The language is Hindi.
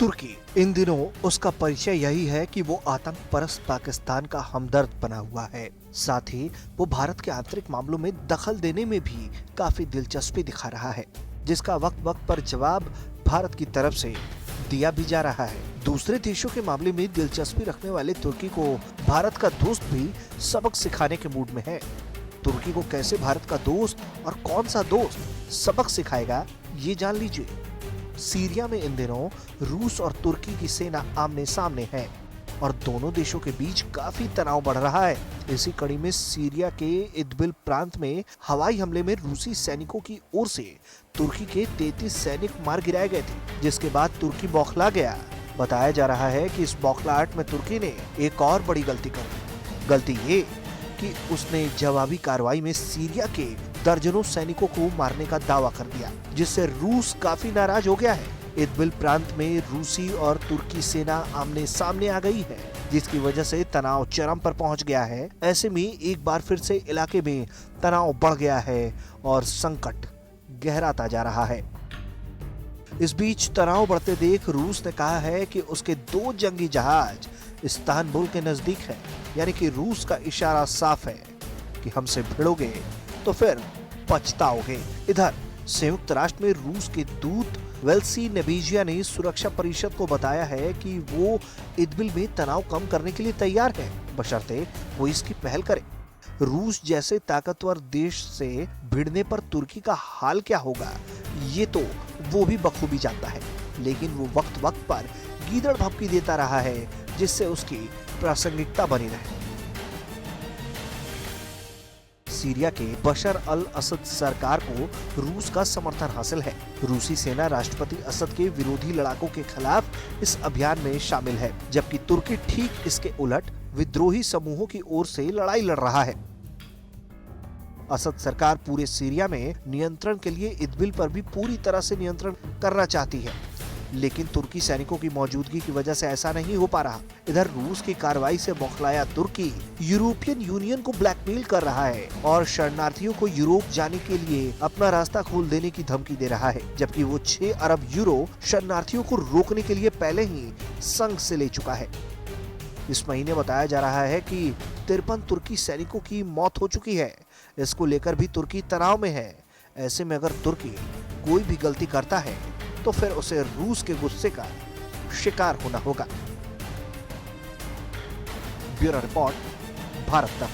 तुर्की इन दिनों उसका परिचय यही है कि वो आतंक परस्त पाकिस्तान का हमदर्द बना हुआ है। साथ ही वो भारत के आंतरिक मामलों में दखल देने में भी काफी दिलचस्पी दिखा रहा है, जिसका वक्त वक्त पर जवाब भारत की तरफ से दिया भी जा रहा है। दूसरे देशों के मामले में दिलचस्पी रखने वाले तुर्की को भारत का दोस्त भी सबक सिखाने के मूड में है। तुर्की को कैसे भारत का दोस्त और कौन सा दोस्त सबक सिखाएगा, ये जान लीजिए। सीरिया में इन दिनों रूस और तुर्की की सेना आमने सामने है और दोनों देशों के बीच काफी तनाव बढ़ रहा है। इसी कड़ी में सीरिया के इदबिल प्रांत में हवाई हमले में रूसी सैनिकों की ओर से तुर्की के 33 सैनिक मार गिराए गए थे, जिसके बाद तुर्की बौखला गया। बताया जा रहा है कि इस बौखलाहट में तुर्की ने एक और बड़ी गलती कर दी। गलती ये कि उसने जवाबी कार्रवाई में सीरिया के दर्जनों सैनिकों को मारने का दावा कर दिया, जिससे रूस काफी नाराज हो गया है। इदबिल प्रांत में रूसी और तुर्की सेना आमने सामने आ गई है, जिसकी वजह से तनाव चरम पर पहुंच गया है। ऐसे में एक बार फिर से इलाके में तनाव बढ़ गया है और संकट गहराता जा रहा है। इस बीच तनाव बढ़ते देख रूस ने कहा है कि उसके 2 जंगी जहाज इस्तांबुल के नजदीक है, यानी कि रूस का इशारा साफ है कि हमसे भिड़ोगे तो फिर पछताओगे। इधर संयुक्त राष्ट्र में रूस के दूत वेल्सी नेबेजिया ने सुरक्षा परिषद को बताया है कि वो इदबिल में तनाव कम करने के लिए तैयार है, बशर्ते वो इसकी पहल करे। रूस जैसे ताकतवर देश से भिड़ने पर तुर्की का हाल क्या होगा, ये तो वो भी बखूबी जानता है, लेकिन वो वक्त वक्त पर गीदड़ भभकी देता रहा है, जिससे उसकी प्रासंगिकता बनी रहे। सीरिया के बशर अल असद सरकार को रूस का समर्थन हासिल है। रूसी सेना राष्ट्रपति असद के विरोधी लड़ाकों के खिलाफ इस अभियान में शामिल है, जबकि तुर्की ठीक इसके उलट विद्रोही समूहों की ओर से लड़ाई लड़ रहा है। असद सरकार पूरे सीरिया में नियंत्रण के लिए इदबिल पर भी पूरी तरह से नियंत्रण करना चाहती है, लेकिन तुर्की सैनिकों की मौजूदगी की वजह से ऐसा नहीं हो पा रहा। इधर रूस की कार्रवाई से बौखलाया तुर्की यूरोपियन यूनियन को ब्लैकमेल कर रहा है और शरणार्थियों को यूरोप जाने के लिए अपना रास्ता खोल देने की धमकी दे रहा है, जबकि वो 6 अरब यूरो शरणार्थियों को रोकने के लिए पहले ही संघ से ले चुका है। इस महीने बताया जा रहा है कि 53 तुर्की सैनिकों की मौत हो चुकी है। इसको लेकर भी तुर्की तनाव में है। ऐसे में अगर तुर्की कोई भी गलती करता है तो फिर उसे रूस के गुस्से का शिकार होना होगा। ब्यूरो रिपोर्ट, भारत तक।